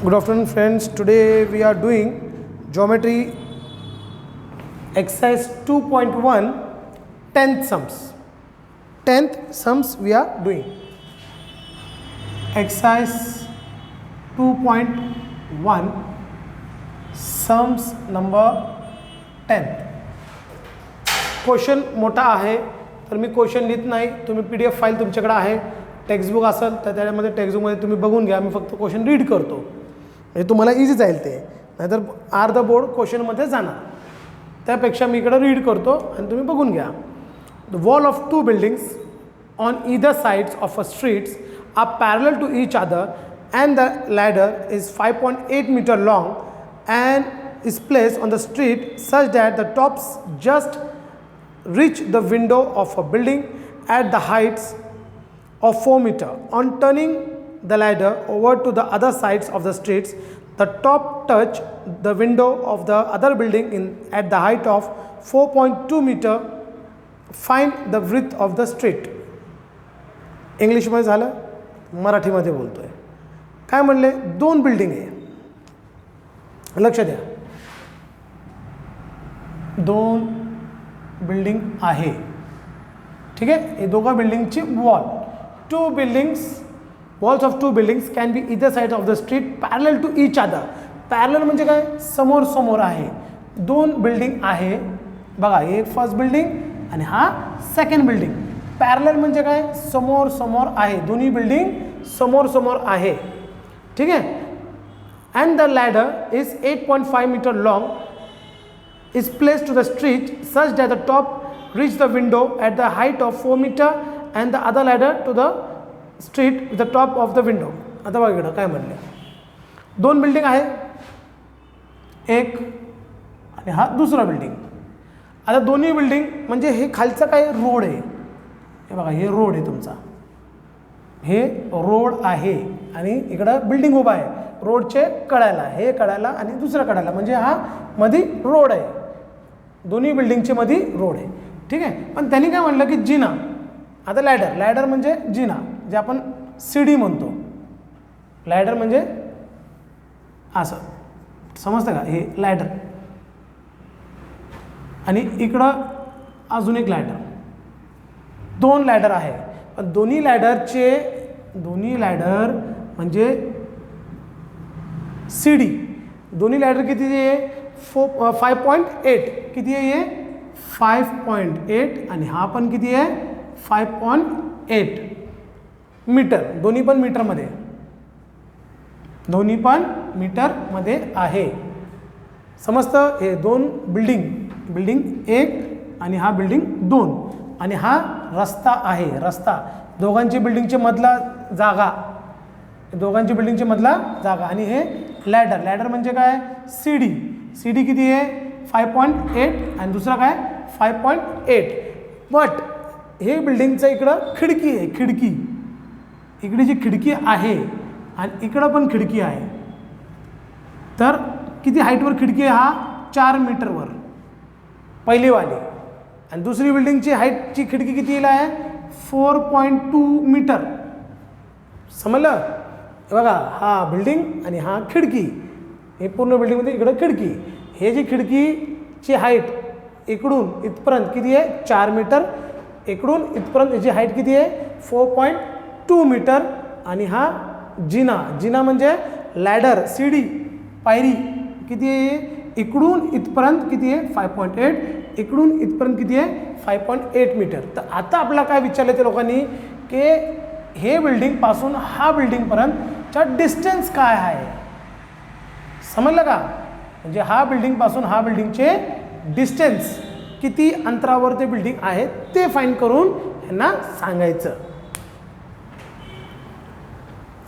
Good afternoon friends. Today we are doing geometry exercise 2.1 10th sums. 10th sums we are doing. Exercise 2.1 sums number 10. Question मोठा आहे तर मी question लिहित नाही. तुम्ही PDF file तुमच्याकडे आहे, टेक्स्टबुक असेल तर त्याच्यामध्ये टेक्स्टबुकमध्ये तुम्ही बघून घ्या. मी फक्त क्वेश्चन रीड करतो म्हणजे तुम्हाला इझी जाईल ते, नाहीतर अर्ध बोर्ड क्वेश्चनमध्ये जाणार. त्यापेक्षा मी इकडे रीड करतो आणि तुम्ही बघून घ्या. The wall of two buildings on either sides of a streets are parallel to each other and the ladder is 5.8 meter long and is placed on the street such that the tops just reach the window of a building at the heights of 4 meter. On turning the ladder over to the other sides of the streets, the top touch the window of the other building at the height of 4.2 meter. Find the width of the street. इंग्लिशमध्ये झालं, मराठीमध्ये बोलतोय. काय म्हणले? दोन building आहे, लक्ष द्या. दोन बिल्डिंग आहे, ठीक आहे. हे दोघा बिल्डिंगची wall, two buildings, walls of two buildings can be either side of the street parallel to each other. Parallel म्हणजे काय? समोर समोर आहे. दोन बिल्डिंग आहे बघा, एक फर्स्ट बिल्डिंग आणि हा सेकंड बिल्डिंग. पॅरलल म्हणजे काय? समोर समोर आहे, दोन्ही बिल्डिंग समोर समोर आहे, ठीक आहे. And the ladder is 8.5 metre long, is placed to the street such that the top reach the window at the height of 4 meter and the other ladder to the street with the top of the window. आता बघा इकडं काय म्हणले, दोन building आहे, एक आणि हा दुसरा बिल्डिंग. आता दोन्ही बिल्डिंग म्हणजे हे खालचं काय रोड आहे, हे बघा हे रोड आहे तुमचा, हे रोड आहे आणि इकडं बिल्डिंग उभा आहे. रोडचे कड्याला, हे कड्याला आणि दुसऱ्या कड्याला, म्हणजे हा मधी रोड आहे. दोन्ही बिल्डिंगचे मधी रोड आहे, ठीक आहे. पण त्यांनी काय म्हणलं की जिना. आता लॅडर, लॅडर म्हणजे जिना, जे आपण सीडी म्हणतो. लॅडर म्हणजे असं, समजतं का? हे लॅडर आणि इकडं अजून एक लॅडर. दोन लॅडर आहे, पण दोन्ही लॅडर म्हणजे सीडी. दोन्ही लॅडर किती आहे? 5.8. किती आहे हे? 5.8 आणि हा पण किती आहे? 5.8 मीटर. दोन्ही पण मीटरमध्ये, दोन्ही पण मीटरमध्ये आहे. समजतं? हे दोन बिल्डिंग, बिल्डिंग एक आणि हा बिल्डिंग दोन, आणि हा रस्ता आहे. रस्ता दोघांची बिल्डिंगचे मधला जागा, दोघांची बिल्डिंगचे मधला जागा. आणि हे लॅडर, लॅडर म्हणजे काय? सीडी. सीडी किती आहे? 5.8 आणि दुसरा काय? 5.8. बट हे बिल्डिंगचं इकडं खिडकी आहे, खिडकी. इकडे जी खिडकी आहे आणि इकडं पण खिडकी आहे. तर किती हाईटवर खिडकी आहे? हा 4 मीटरवर पहिलीवाली. आणि दुसरी बिल्डिंगची हाईटची खिडकी किती आहे? 4.2 मीटर. समजलं? बघा, हा बिल्डिंग आणि हा खिडकी. हे पूर्ण बिल्डिंगमध्ये इकडं खिडकी. हे जी खिडकीची हाईट इकडून इथपर्यंत किती आहे? 4 मीटर. इकडून इथपर्यंत याची हाईट किती आहे? 4.2 मीटर. आणि हा जिना, जिना म्हणजे लॅडर, सीडी, पायरी. किती आहे? इकडून इथपर्यंत किती आहे? 5.8. इकडून इथपर्यंत किती आहे? 5.8 मीटर. तर आता आपल्याला काय विचारलं ते लोकांनी की हे बिल्डिंगपासून हा बिल्डिंगपर्यंतचा डिस्टन्स काय आहे. समजलं का? म्हणजे हा बिल्डिंगपासून हा बिल्डिंगचे डिस्टन्स किती अंतरावर ते बिल्डिंग आहे ते फाइंड करून यांना सांगायचं.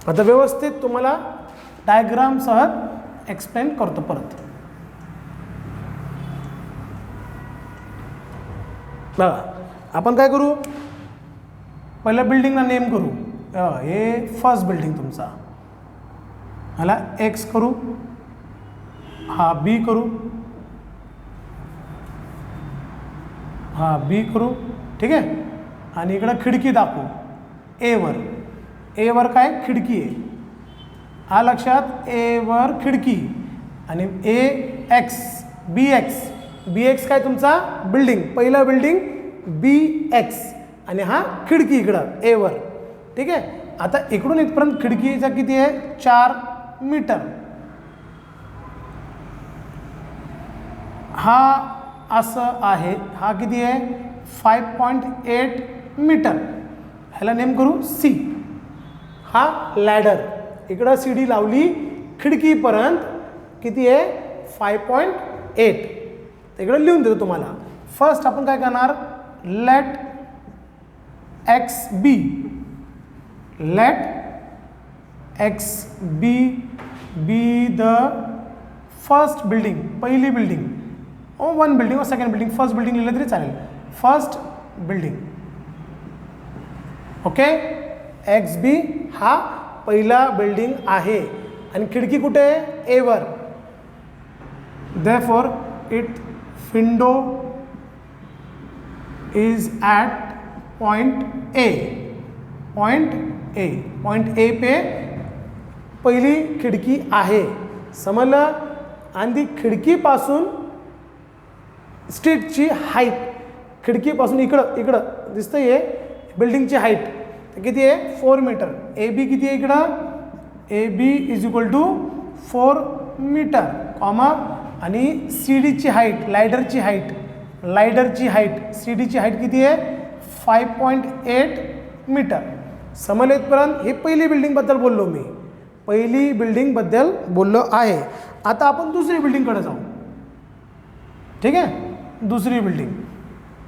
आता व्यवस्थित तुम्हाला डायग्रामसह एक्सप्लेन करतो परत. बघा, आपण काय करू? पहिल्या बिल्डिंगला नेम करू. हे फर्स्ट बिल्डिंग तुमचा, ह्याला एक्स करू, हा बी करू, हा बी करू, ठीक आहे. आणि इकडं खिडकी दाखवू एवर. एवर काय? खिडकी आहे. आ लक्षात, ए वर खिडकी आणि ए एक्स बी एक्स, बी एक्स काय तुमचा बिल्डिंग, पहिलं बिल्डिंग बी एक्स आणि हा खिडकी इकडं ए वर. ठीक आहे. आता इकडून इथपर्यंत खिडकीचा किती आहे 4 मीटर. हा असं आहे, हा किती आहे 5.8 मीटर. ह्याला नेम करू सी. हा लॅडर, इकडं सी डी लावली खिडकीपर्यंत किती आहे 5.8. इकडं लिहून देतो तुम्हाला. फर्स्ट आपण काय करणार, let X B, let X B be the first building, पहिली बिल्डिंग. O one building, second building, first building लिहिलं तरी चालेल. First building. Okay. X B हा पहिला बिल्डिंग आहे आणि खिडकी कुठे आहे ए वर. therefore it window is at point A. Point A पे पहिली खिडकी आहे, समजलं. आणि ती खिडकीपासून स्ट्रीटची हाईट, खिडकीपासून इकडं दिसतंय बिल्डिंगची हाईट किती आहे 4 मीटर. ए बी किती आहे इकडं, A B is equal to 4 metre comma, आणि सी डीची हाईट, लायडरची हाईट सी डीची हाईट किती आहे 5.8 मीटर. समलेतपर्यंत हे पहिली बिल्डिंगबद्दल बोललो मी, पहिली बिल्डिंगबद्दल बोललो आहे. आता आपण दुसरी बिल्डिंगकडे जाऊ. ठीक आहे. दुसरी बिल्डिंग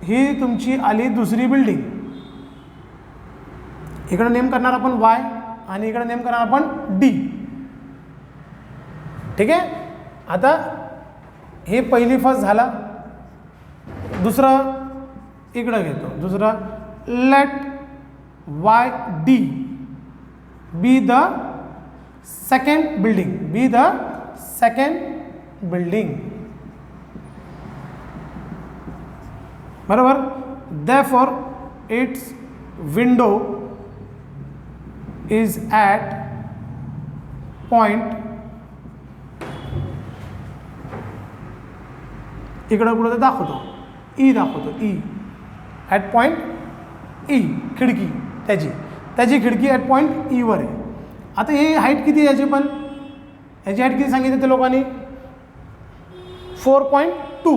ही तुमची आली दुसरी बिल्डिंग. इकडं नेम करणार आपण वाय आणि इकडं नेम करणार आपण डी. ठीक आहे. आता हे पहिली फर्स्ट झाला, दुसरं इकडं घेतो, दुसरं let Y D be the second building, बरोबर. therefore its window is at point, इकडं कुठं दाखवतो ई, ॲट पॉईंट ई खिडकी, त्याची खिडकी ॲट पॉईंट ई वर आहे. आता हे हाईट किती याची, पण याची हाईट किती सांगितली त्या लोकांनी 4.2.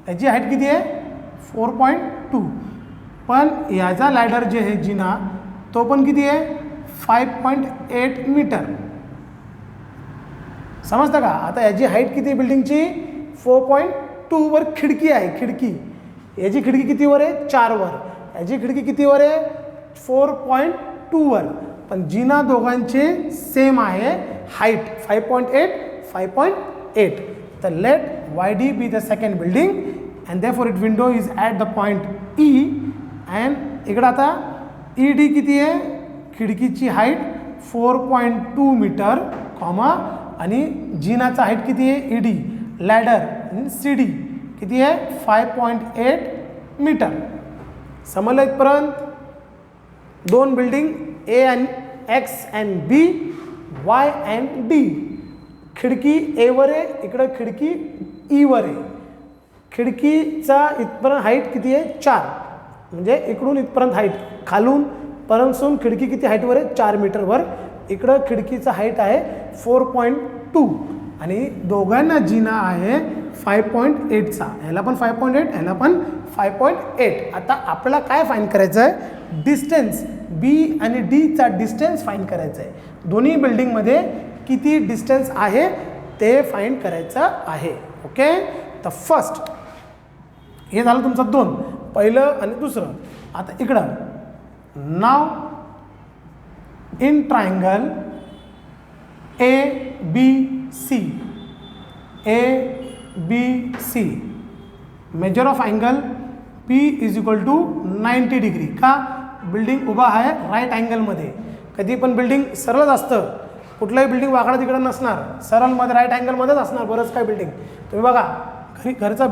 याची हाईट किती आहे 4.2. पण याचा लॅडर जे आहे जिना तो पण किती आहे 5.8 मीटर. समजतं का. आता याची हाईट किती बिल्डिंगची 4.2 वर खिडकी आहे, याची खिडकी किती वर आहे 4 वर, याची खिडकी किती वर आहे 4.2 वर. पण जिना दोघांचे सेम आहे हाईट 5.8. तर let Y D be the second building and therefore it window is at the point E. And इकडं आता ई डी किती आहे, खिडकीची हाईट 4.2 मीटर कॉमा, आणि जिनाचा हाईट किती आहे ई डी, लॅडर आणि सी डी किती आहे 5.8 मीटर. समजलं इथपर्यंत. दोन building A and X and B, Y and D. खिडकी ए वर आहे, इकडं खिडकी ई वर आहे. खिडकीचा इथपर्यंत हाईट किती आहे 4, म्हणजे इकडून इथपर्यंत हाईट, खालून पर्यंतून खिडकी किती हाईटवर आहे 4 मीटरवर. इकडं खिडकीचा हाईट आहे 4.2 आणि दोघांना जिना आहे 5.8चा. ह्याला पण 5.8, ह्याला पण 5.8. आता आपल्याला काय फाईंड करायचं आहे, डिस्टन्स बी आणि डीचा डिस्टन्स फाईंड करायचं आहे. दोन्ही बिल्डिंगमध्ये किती डिस्टन्स आहे ते फाईंड करायचं आहे. ओके. तर फर्स्ट हे झालं तुमचं 2, पहिलं आणि दुसरं. आता इकडं नाव in triangle ABC measure of angle P is equal to 90 degree. का, बिल्डिंग उभा आहे राईट अँगलमध्ये. कधी पण बिल्डिंग सरळच असतं, कुठलाही बिल्डिंग वाकडा तिकडं नसणार, सरळमध्ये राईट अँगलमध्येच असणार. बरंच काय बिल्डिंग तुम्ही बघा, घरचा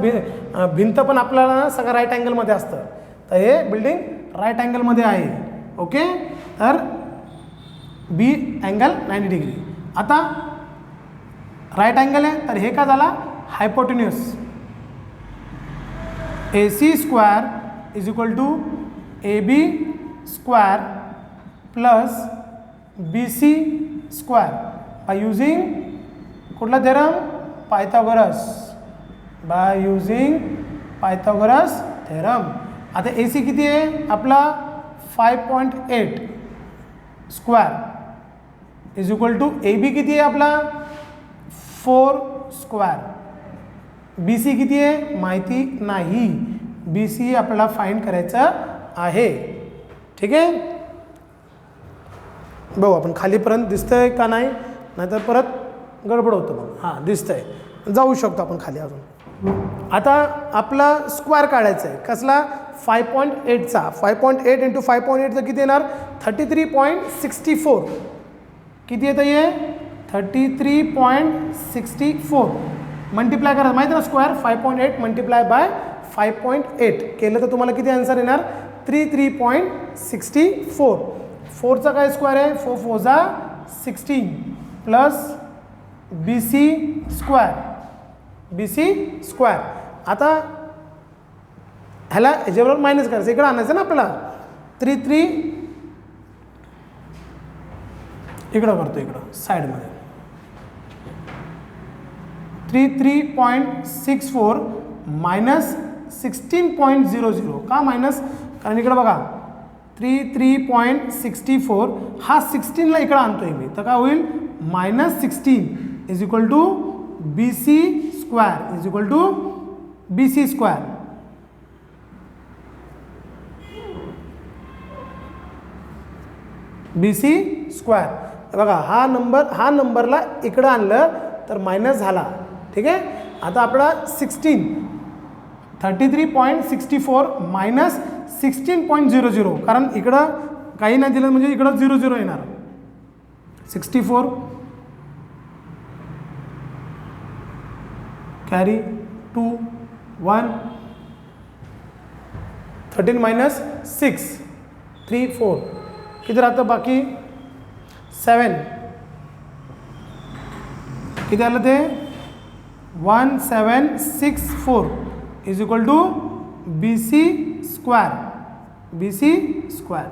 भिंत पण आपल्याला सगळं राईट अँगलमध्ये असतं. तर हे बिल्डिंग राईट अँगलमध्ये आहे. ओके. तर बी अँगल 90 डिग्री. आता राईट अँगल आहे तर हे का झाला hypotenuse. AC square is equal to AB square plus BC square by using कुठला theorem Pythagoras, by using Pythagoras theorem. आता AC किती आहे आपला 5.8 square is equal to AB किती आहे आपला 4 स्क्वेअर. BC किती आहे माहिती नाही, BC आपल्याला फाइंड करायचं आहे. ठीक आहे, बघू आपण खालीपर्यंत दिसतंय का नाही, नाहीतर परत गडबड होतं. मग हां दिसतंय, जाऊ शकतो आपण खाली अजून. आता आपला स्क्वेअर काढायचा आहे कसला 5.8चा. 5.8 इंटू 5.8चं किती येणार 33.64. किती येतं हे 33.64. मल्टिप्लाय करा माहिती ना स्क्वेअर 5.8 मल्टिप्लाय बाय 5.8 केलं तर तुम्हाला किती आन्सर येणार 33.64. 4चा काय स्क्वेअर आहे 4 4 जा 16 plus BC square, BC square. आता ह्याला ह्याच्याबरोबर मायनस करायचं, इकडं आणायचं ना आपल्याला 33 इकडं करतो, इकडं साईडमध्ये 33.64 मायनस 16.00. का मायनस, कारण इकडं बघा 33.64 हा 16ला इकडं आणतोय मी, तर काय होईल minus 16 is equal to BC square is equal to BC square. BC square. बघा हा नंबरला इकडं आणलं तर मायनस झाला. ठीक आहे, आता आपला 33.64 मायनस 16.00, कारण इकडं काही नाही दिलं म्हणजे इकडं 00 येणार. 64 कॅरी 2 1 13 मायनस 6 3 4 किती राहतं बाकी 7. किती आलं ते 1764 is equal to BC square, BC square.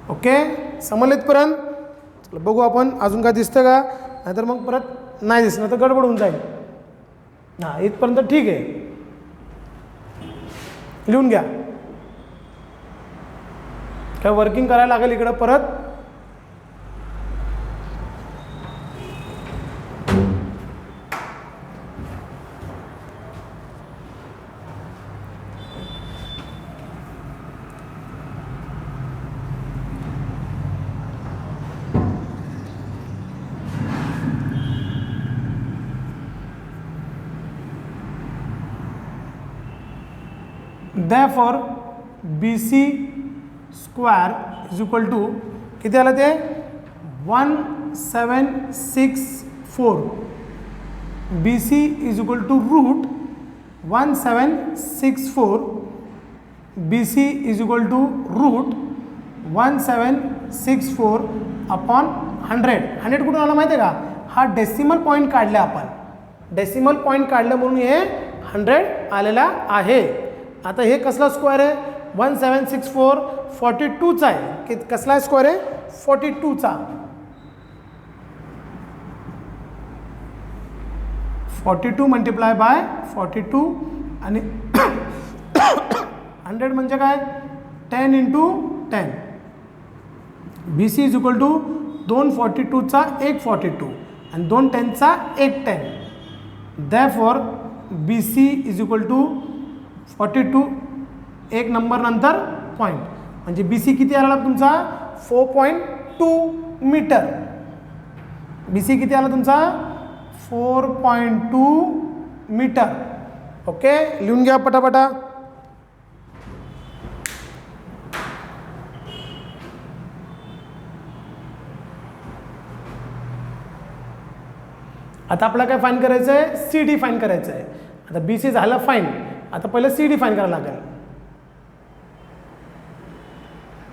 Okay, समजलं इथपर्यंत. चला बघू आपण अजून काय दिसतं का, नाहीतर मग परत नाही दिसणार तर गडबड होऊन जाईल. हां इथपर्यंत ठीक आहे, लिहून घ्या. काय वर्किंग करायला लागेल इकडं परत. Therefore BC square is equal to किती आलं ते 1764. BC is equal to root 1764. BC is equal to root 1764 upon 100. 100 कुठून आला माहिती आहे का, हा डेसिमल पॉईंट काढला आपण, डेसिमल पॉईंट काढलं म्हणून हे 100 आलेला आहे. आता हे कसला स्क्वेअर आहे 1764 42चा आहे. की कसला स्क्वेअर आहे 42चा. 42 मल्टिप्लाय बाय 42 आणि 100 म्हणजे काय 10 into 10. BC is equal to 2 42चा 1 42 आणि 2 10चा 1 10. Therefore BC is equal to 42 एक नंबर नंतर पॉईंट म्हणजे BC किती आला तुमचा 4.2 मीटर. BC किती आला तुमचा 4.2 मीटर. ओके, लिहून घ्या पटापटा. आता आपल्याला काय फाईन करायचं आहे CD फाईन करायचं आहे. आता BC झालं फाईन, आता पहिलं CD फाईन करायला लागेल.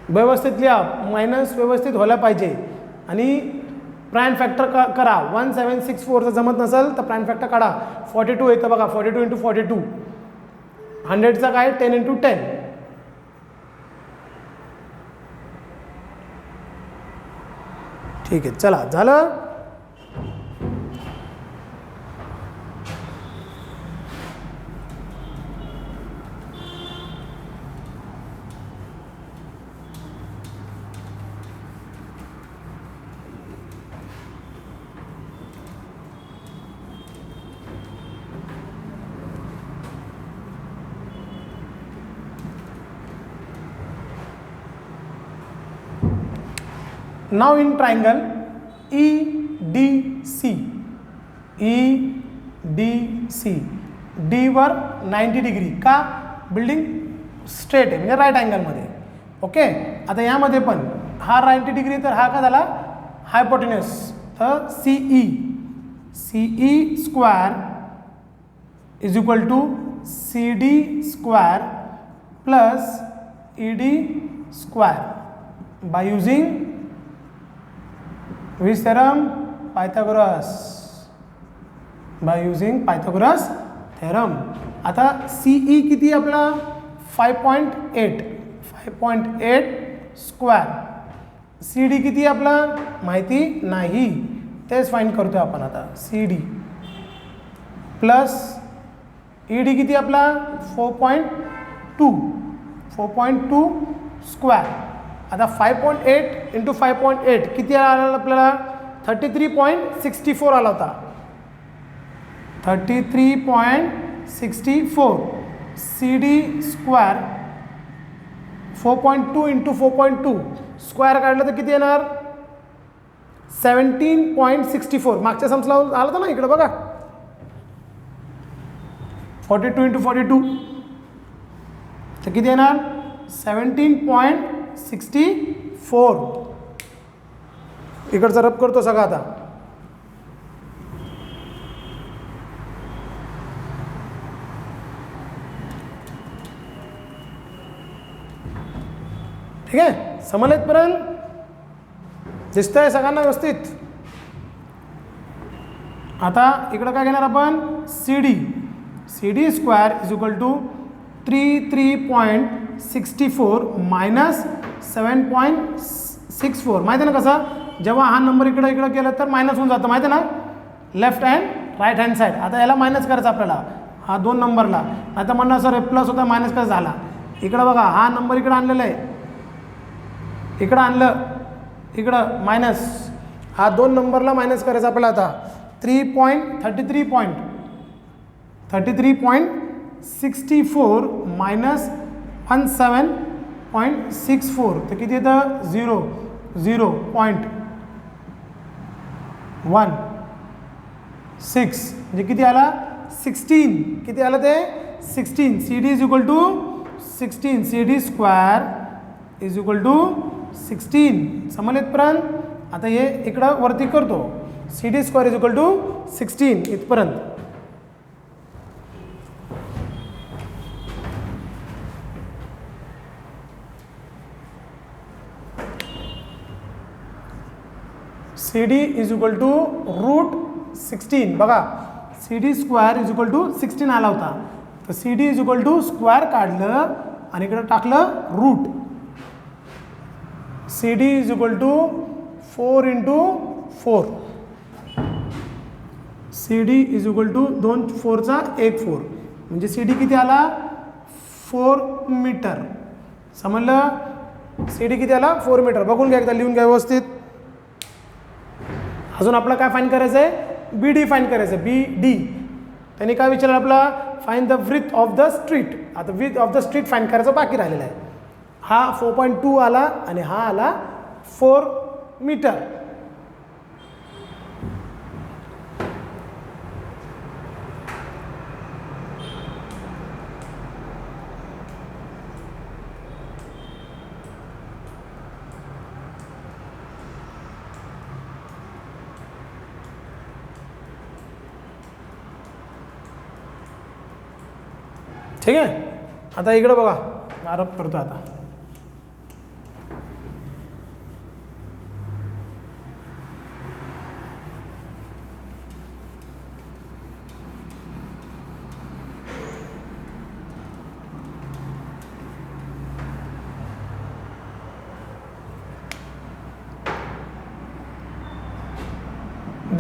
व्यवस्थित लिहा, मायनस व्यवस्थित व्हायला पाहिजे आणि प्राईम फॅक्टर करा. 1764 जर जमत नसेल तर प्राईम फॅक्टर काढा. 42 येतं बघा, 42 × 42. 100चा काय 10 × 10. ठीक आहे, चला झालं. Now in triangle EDC, D वर 90 डिग्री का, बिल्डिंग स्ट्रेट आहे म्हणजे राईट अँगलमध्ये. ओके, आता यामध्ये पण हा 90 डिग्री तर हा का झाला हायपोटेन्यूस. तर CE square is equal to CD square plus ED square by using which theorem? Pythagoras. By using Pythagoras theorem. आता CE किती आपला 5.8 स्क्वेअर. CD किती आपला माहिती नाही, तेच फाइंड करतोय आपण आता. CD प्लस ED किती आपला 4.2 स्क्वेअर. आता 5.8 × 5.8 किती आला आपल्याला 33.64 आला होता. 33.64. CD स्क्वेअर 4.2 × 4.2 स्क्वेअर काढलं तर किती येणार 17.64. मागच्या समजला आला होता ना, इकडे बघा 42 × 42 तर किती येणार 17.64. इकडचा रब करतो सगळं आता. ठीक आहे, समजलेत पर्यंत दिसतंय सगळ्यांना व्यवस्थित. आता इकडं काय घेणार आपण CD square is equal to 33.64 minus 7.64. माहिती आहे ना कसं, जेव्हा हा नंबर इकडे केलं तर मायनस होऊन जातं, माहिती आहे ना, left hand right hand side. आता याला मायनस करायचं आपल्याला, हा 2 नंबरला. आता म्हणणार सर प्लस होता मायनस कसं झाला. इकडं बघा हा नंबर इकडं आणलेला आहे, इकडं आणलं, इकडं मायनस, हा 2 नंबरला मायनस करायचा आपल्याला. आता 33.64 मायनस 17.64 तर किती येतं 0.16 म्हणजे किती आला 16. किती आलं ते 16. CD is equal to 16. CD square is equal to 16. समजलेत पर्यंत. आता हे इकडं वरती करतो, CD square is equal to 16 इथपर्यंत. CD is equal to √16. बघा CD square is equal to 16 आला होता, तर CD is equal to square काढलं आणि इकडे टाकलं root. CD is equal to 4 × 4. CD is equal to 2 4चा 1 4 म्हणजे CD किती आला 4 मीटर. समजलं, CD किती आला 4 मीटर. बघून घ्या एकदा, लिहून घ्या व्यवस्थित. अजून आपला काय फाईंड करायचं आहे BD फाईंड करायचं आहे. BD त्यांनी काय विचारलं आपला find the width of the street. आता width of the street find करायचं बाकी राहिलेलं आहे. हा 4.2 आला आणि हा आला 4 मीटर. ठीक आहे, आता इकडं बघा आरोप करतो. आता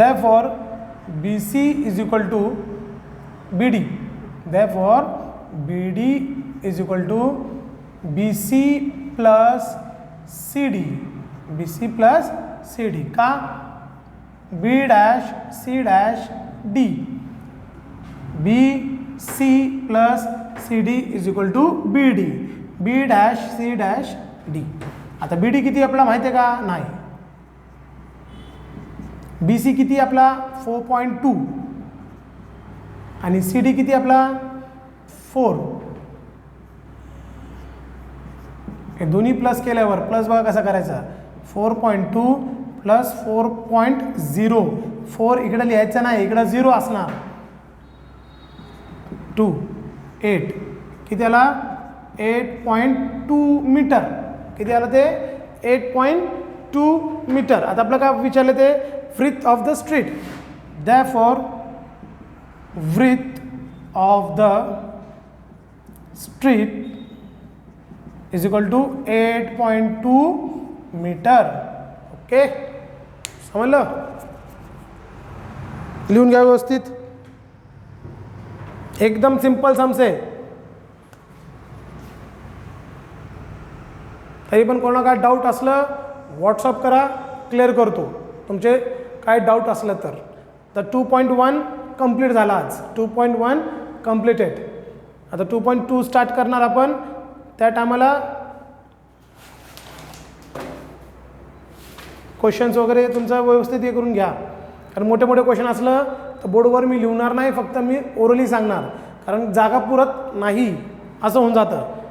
therefore BC is equal to BD, therefore BD is equal to BC plus CD, BC plus CD का B dash C dash D, BC plus CD is equal to BD, B dash C dash D. आता BD किती आपला माहिती आहे का? नाही. BC किती आपला 4.2 आणि CD किती आपला 4. हे दोन्ही प्लस केल्यावर प्लस बघा कसा करायचा, 4.2 प्लस 4.0, 4 इकडे लिहायचा नाही, इकडे 0 असणार. 2 8 किती आला 8.2 मीटर, किती आलं ते 8.2 मीटर. आता आपलं काय विचारलं ते width of the street, therefore width of the street is equal to 8.2 metre. Okay, समजलं? लिहून घ्या व्यवस्थित, एकदम सिंपल सम्स आहे. तरी पण कोणाला काय डाऊट असलं व्हॉट्सअप करा, क्लिअर करतो तुमचे काय डाऊट असलं तर. तर 2.1 कंप्लीट झाला आज, 2.1 कंप्लीटेड. आता 2.2 स्टार्ट करणार आपण. त्या टायमाला क्वेश्चन्स वगैरे तुमचं व्यवस्थित हे करून घ्या, कारण मोठे मोठे क्वेश्चन असलं तर बोर्डवर मी लिहणार नाही, फक्त मी ओरली सांगणार, कारण जागा पुरत नाही असं होऊन जातं.